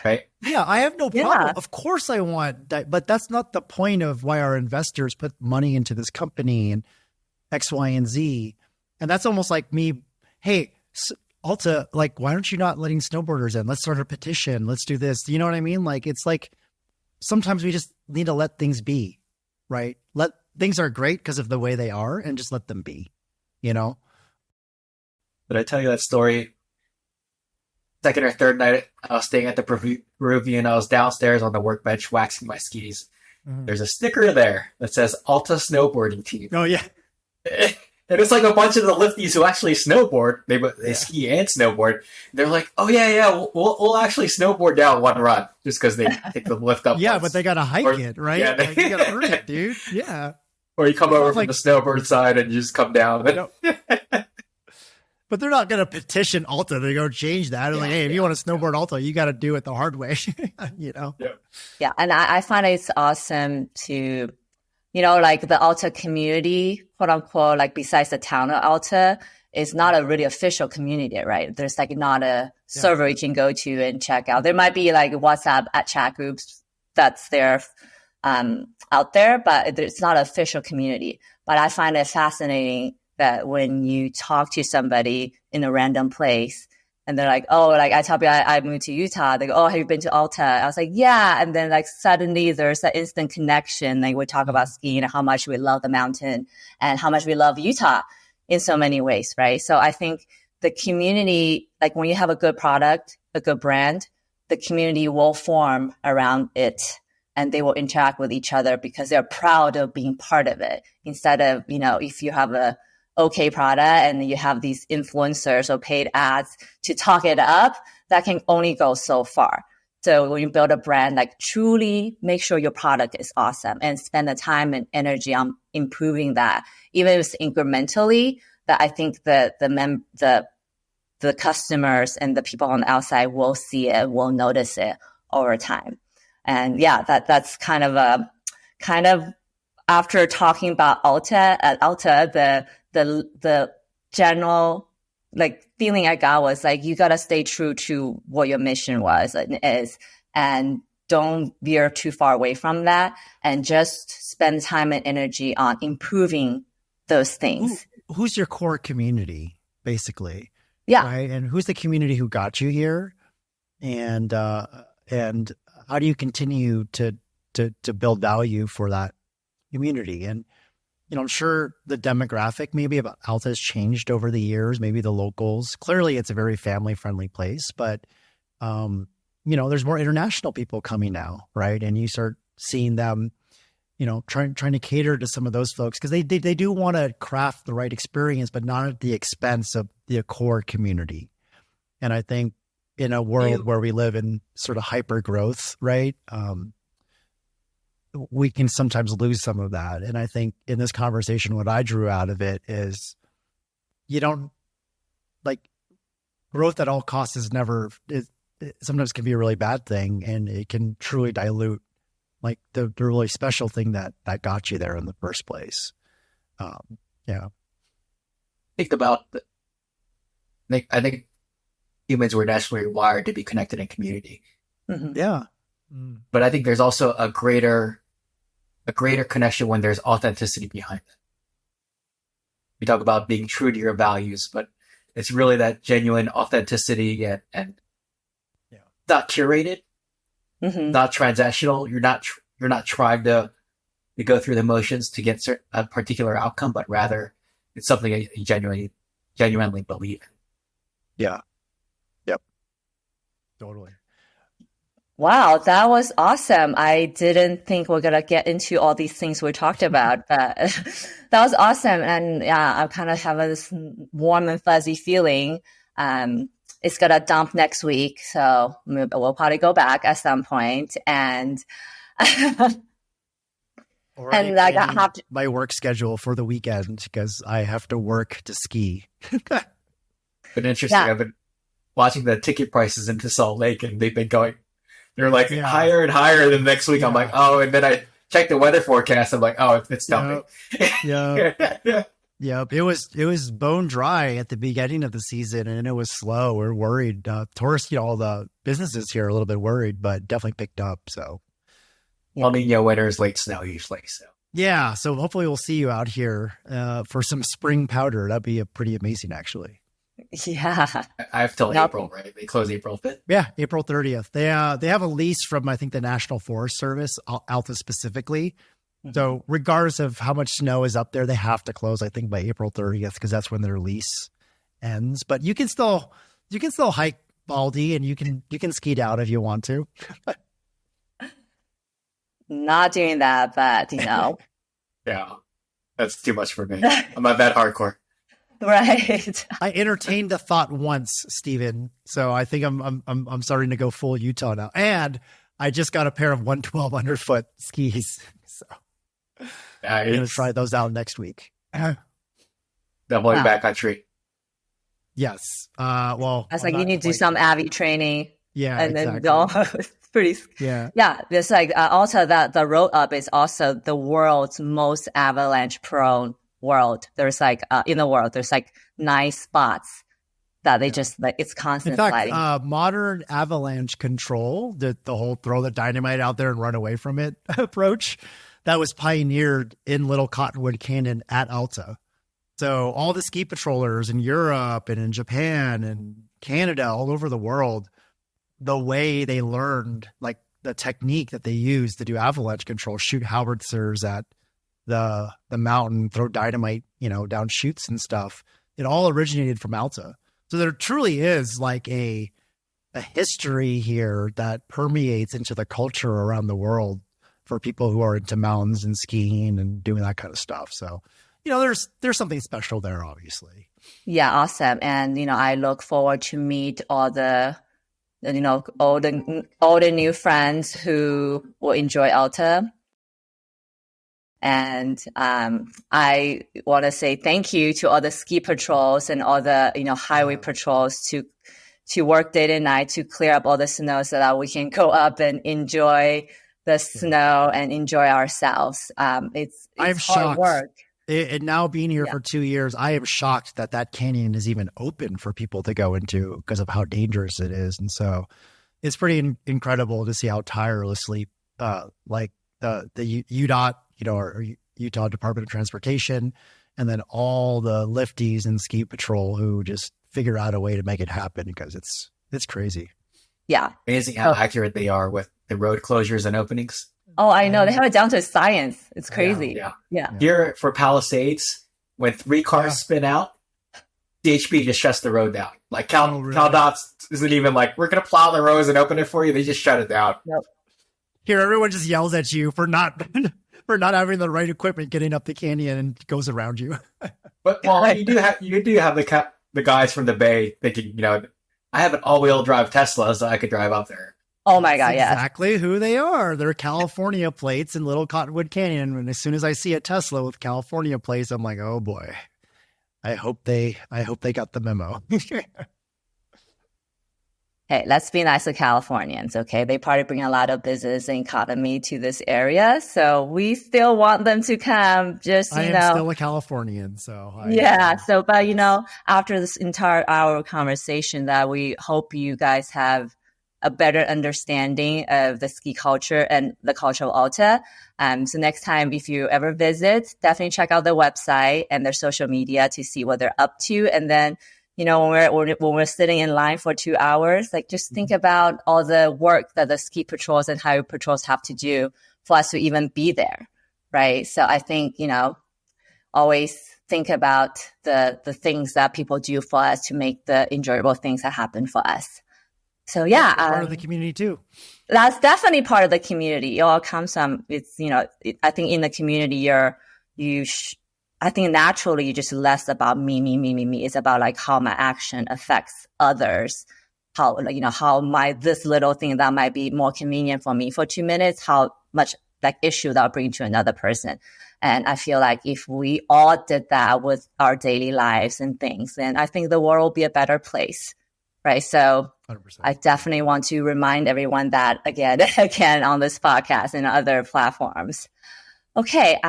Right? Yeah, I have no problem. Yeah. Of course I want that, but that's not the point of why our investors put money into this company and X, Y, and Z. And that's almost like me, hey, Alta, like, why aren't you not letting snowboarders in? Let's start a petition. Let's do this. You know what I mean? Like, it's like sometimes we just need to let things be, right? Things are great because of the way they are and just let them be, you know? Did I tell you that story? Second or third night, I was staying at the Peruvian. I was downstairs on the workbench waxing my skis. Mm-hmm. There's a sticker there that says Alta Snowboarding Team. Oh, yeah. And it's like a bunch of the lifties who actually snowboard. They ski and snowboard. They're like, oh, yeah, we'll actually snowboard down one run just because they take the lift up. Yeah, once. But they got to hike it, right? Yeah, like, you got to earn it, dude. Yeah. Or you come over from the snowboard side and you just come down. But they're not going to petition Alta to go change that. Like, hey, if you want to snowboard Alta, you got to do it the hard way, Yeah. And I find it's awesome to, like the Alta community, quote unquote, like besides the town of Alta, is not a really official community, right? There's like not a server you can go to and check out. There might be like WhatsApp chat groups that's there out there, but it's not an official community. But I find it fascinating that when you talk to somebody in a random place and they're like, oh, like I tell you, I moved to Utah. They go, oh, have you been to Alta? I was like, yeah. And then like suddenly there's that instant connection. Like we talk about skiing and how much we love the mountain and how much we love Utah in so many ways, right? So I think the community, like when you have a good product, a good brand, the community will form around it and they will interact with each other because they're proud of being part of it. Instead of, if you have a okay product and you have these influencers or paid ads to talk it up, that can only go so far. So when you build a brand, like truly make sure your product is awesome and spend the time and energy on improving that, even if it's incrementally, that I think the customers and the people on the outside will see it, will notice it over time. And that's kind of after talking about Alta, the general like feeling I got was like, you got to stay true to what your mission was and is, and don't veer too far away from that and just spend time and energy on improving those things. Who's your core community, basically? Yeah. Right. And who's the community who got you here? And how do you continue to build value for that community? And, I'm sure the demographic maybe about Alta has changed over the years, maybe the locals. Clearly, it's a very family-friendly place, but, there's more international people coming now, right? And you start seeing them, trying to cater to some of those folks because they do want to craft the right experience, but not at the expense of the core community. And I think in a world where we live in sort of hyper growth, right? We can sometimes lose some of that. And I think in this conversation, what I drew out of it is you don't like growth at all costs it sometimes can be a really bad thing. And it can truly dilute like the really special thing that got you there in the first place. Think about I think humans were naturally wired to be connected in community. Mm-hmm. Yeah. But I think there's also a greater connection when there's authenticity behind it. We talk about being true to your values, but it's really that genuine authenticity and not curated, not transactional. You're not trying to go through the motions to get a particular outcome, but rather it's something that you genuinely believe in. Yeah. Yep. Totally. Wow, that was awesome. I didn't think we're going to get into all these things we talked about, but that was awesome. And I kind of have this warm and fuzzy feeling. It's going to dump next week. So we'll probably go back at some point and, and I have my work schedule for the weekend because I have to work to ski. Been interesting. Yeah. I've been watching the ticket prices into Salt Lake and they've been going, they're like higher and higher than next week. Yeah. I'm like, oh, and then I check the weather forecast. I'm like, oh, it's dumping. Yeah. It was bone dry at the beginning of the season and it was slow. We're worried. Tourists, all the businesses here are a little bit worried, but definitely picked up. So, well, winter is late snow usually. So yeah. So hopefully we'll see you out here for some spring powder. That'd be pretty amazing, actually. Yeah. I have till April, right? They close April 5th. Yeah, April 30th. They have a lease from, I think, the National Forest Service, Alta specifically. Mm-hmm. So regardless of how much snow is up there, they have to close, I think, by April 30th because that's when their lease ends. But you can still hike Baldy and you can ski down if you want to. Not doing that, but Yeah, that's too much for me. I'm not that hardcore. Right. I entertained the thought once, Steven. So I think I'm starting to go full Utah now. And I just got a pair of 1,200 foot skis. So I'm going to try those out next week. Definitely backcountry. Yes. Well, I was like, you need to do some AVI training. Yeah, and exactly. then don't. It's pretty. Yeah. It's like also that the road up is also the world's most avalanche prone world. There's like in the world, there's like 9 spots that they just like it's constant. In fact, sliding. Modern avalanche control, the whole throw the dynamite out there and run away from it approach, that was pioneered in Little Cottonwood Canyon at Alta. So all the ski patrollers in Europe and in Japan and Canada, all over the world, the way they learned, like the technique that they use to do avalanche control, shoot howitzers at the mountain, throw dynamite, down chutes and stuff. It all originated from Alta. So there truly is like a history here that permeates into the culture around the world for people who are into mountains and skiing and doing that kind of stuff. So, there's something special there, obviously. Yeah, awesome. And, I look forward to meet all the new friends who will enjoy Alta. And I want to say thank you to all the ski patrols and all the highway patrols to work day and night to clear up all the snow so that we can go up and enjoy the snow and enjoy ourselves. It's I'm hard shocked. work. And now being here for 2 years, I am shocked that canyon is even open for people to go into because of how dangerous it is. And so it's pretty incredible to see how tirelessly like the UDOT, or Utah Department of Transportation, and then all the lifties and ski patrol who just figure out a way to make it happen because it's crazy. Yeah. Amazing how accurate they are with the road closures and openings. Oh, I know. They have it down to science. It's crazy. Yeah. Here for Palisades, when 3 cars spin out, DHB just shuts the road down. Like CalDOT isn't even like, we're going to plow the roads and open it for you. They just shut it down. Yep. Here, everyone just yells at you for not having the right equipment getting up the canyon and goes around you. But you do have the guys from the Bay thinking, I have an all-wheel drive Tesla, so I could drive up there. Oh my God, yeah. Exactly who they are. They're California plates in Little Cottonwood Canyon. And as soon as I see a Tesla with California plates, I'm like, oh boy. I hope they got the memo. Hey, let's be nice to Californians, okay? They probably bring a lot of business and economy to this area, so we still want them to come. I am still a Californian, so but after this entire hour conversation, that we hope you guys have a better understanding of the ski culture and the culture of Alta. So next time, if you ever visit, definitely check out their website and their social media to see what they're up to, and then. When we're sitting in line for 2 hours, like just think about all the work that the ski patrols and highway patrols have to do for us to even be there, right? So I think, always think about the things that people do for us to make the enjoyable things that happen for us. So yeah. Part of the community too. That's definitely part of the community. It all comes from, I think in the community, I think naturally you're just less about me. It's about like how my action affects others. How, how this little thing that might be more convenient for me for 2 minutes, how much like issue that'll bring to another person. And I feel like if we all did that with our daily lives and things, then I think the world will be a better place. Right. So 100%. I definitely want to remind everyone that again on this podcast and other platforms. Okay.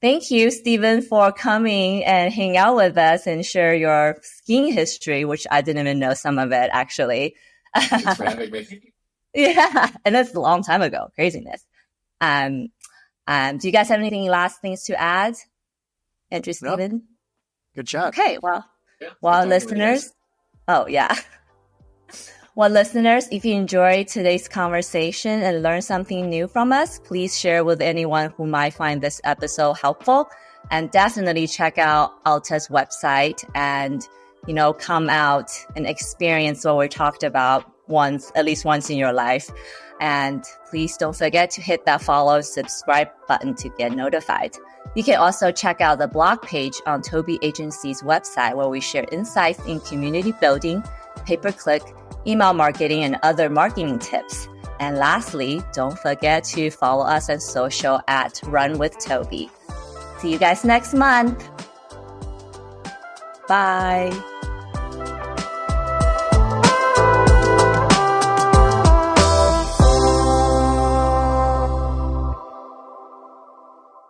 Thank you, Stephen, for coming and hang out with us and share your skiing history, which I didn't even know some of it, actually. Thanks for having me. Yeah, and that's a long time ago. Craziness. Do you guys have anything last things to add? Andrew, Stephen? Nope. Good chat. Okay, listeners. Oh, yeah. Well, listeners, if you enjoyed today's conversation and learned something new from us, please share with anyone who might find this episode helpful. And definitely check out Alta's website and, come out and experience what we talked about at least once in your life. And please don't forget to hit that follow, subscribe button to get notified. You can also check out the blog page on Toby Agency's website where we share insights in community building, pay-per-click, email marketing, and other marketing tips. And lastly, don't forget to follow us on social at Run with Toby. See you guys next month. Bye.